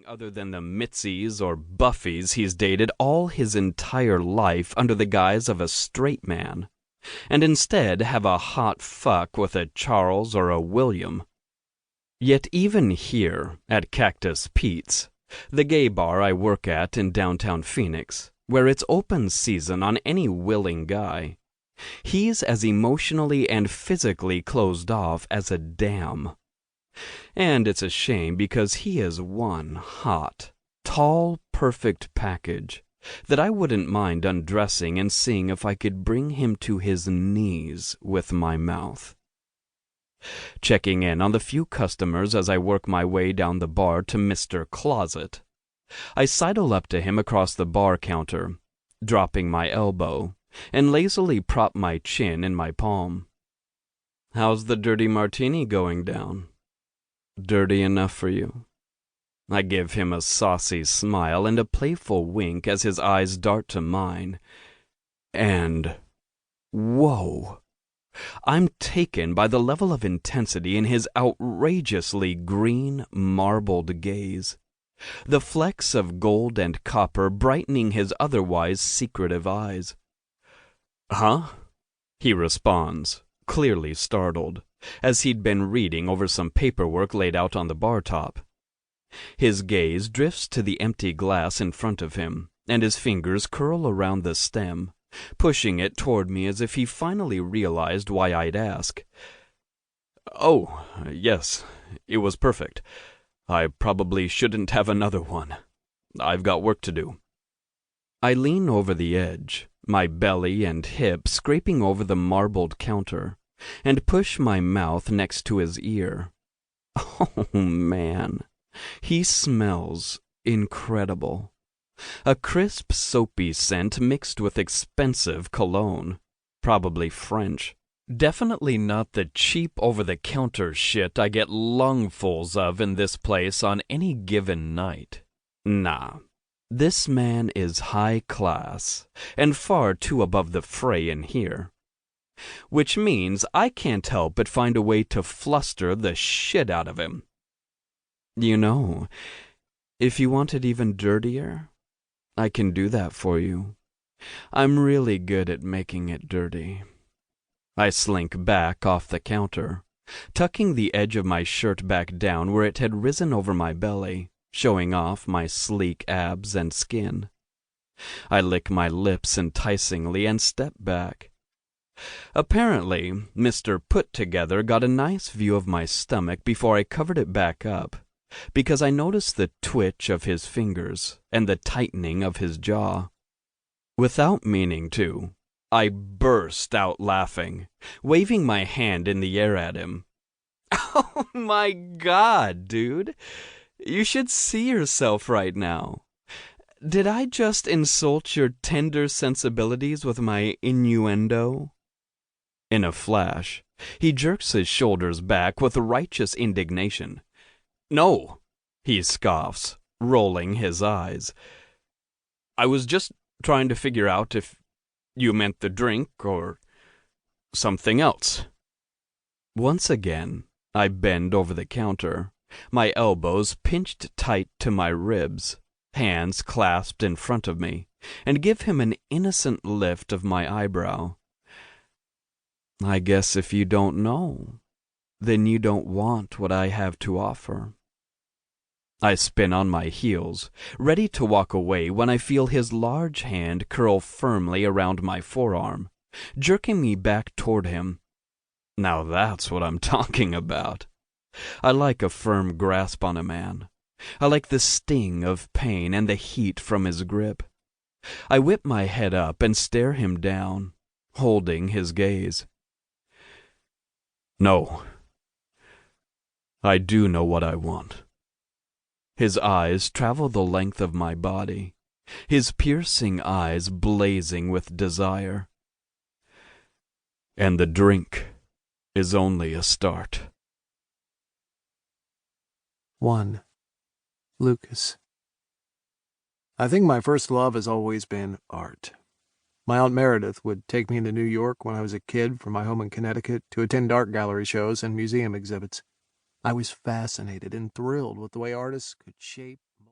other than the Mitzies or Buffies he's dated all his entire life under the guise of a straight man, and instead have a hot fuck with a Charles or a William. Yet even here, at Cactus Pete's, the gay bar I work at in downtown Phoenix, where it's open season on any willing guy, he's as emotionally and physically closed off as a dam. And it's a shame because he is one hot, tall, perfect package that I wouldn't mind undressing and seeing if I could bring him to his knees with my mouth. Checking in on the few customers as I work my way down the bar to Mr. Closet, I sidle up to him across the bar counter, dropping my elbow, and lazily prop my chin in my palm. "How's the dirty martini going down? Dirty enough for you?" I give him a saucy smile and a playful wink as his eyes dart to mine. And, whoa! I'm taken by the level of intensity in his outrageously green, marbled gaze, the flecks of gold and copper brightening his otherwise secretive eyes. "Huh?" he responds, clearly startled, as he'd been reading over some paperwork laid out on the bar top. His gaze drifts to the empty glass in front of him, and his fingers curl around the stem, pushing it toward me as if he finally realized why I'd ask. "Oh, yes, it was perfect. I probably shouldn't have another one. I've got work to do." I lean over the edge, my belly and hip scraping over the marbled counter, and push my mouth next to his ear. Oh, man, he smells incredible. A crisp, soapy scent mixed with expensive cologne, probably French. Definitely not the cheap over-the-counter shit I get lungfuls of in this place on any given night. Nah, this man is high class, and far too above the fray in here. Which means I can't help but find a way to fluster the shit out of him. "You know, if you want it even dirtier, I can do that for you. I'm really good at making it dirty." I slink back off the counter, tucking the edge of my shirt back down where it had risen over my belly, showing off my sleek abs and skin. I lick my lips enticingly and step back. Apparently, Mr. Put-Together got a nice view of my stomach before I covered it back up, because I noticed the twitch of his fingers and the tightening of his jaw. Without meaning to, I burst out laughing, waving my hand in the air at him. "Oh my God, dude! You should see yourself right now. Did I just insult your tender sensibilities with my innuendo?" In a flash, he jerks his shoulders back with righteous indignation. "No," he scoffs, rolling his eyes. "I was just trying to figure out if you meant the drink or something else." Once again, I bend over the counter, my elbows pinched tight to my ribs, hands clasped in front of me, and give him an innocent lift of my eyebrow. "I guess if you don't know, then you don't want what I have to offer." I spin on my heels, ready to walk away when I feel his large hand curl firmly around my forearm, jerking me back toward him. Now that's what I'm talking about. I like a firm grasp on a man. I like the sting of pain and the heat from his grip. I whip my head up and stare him down, holding his gaze. "No, I do know what I want." His eyes travel the length of my body, his piercing eyes blazing with desire. "And the drink is only a start." 1. Lucas. I think my first love has always been art. My Aunt Meredith would take me to New York when I was a kid from my home in Connecticut to attend art gallery shows and museum exhibits. I was fascinated and thrilled with the way artists could shape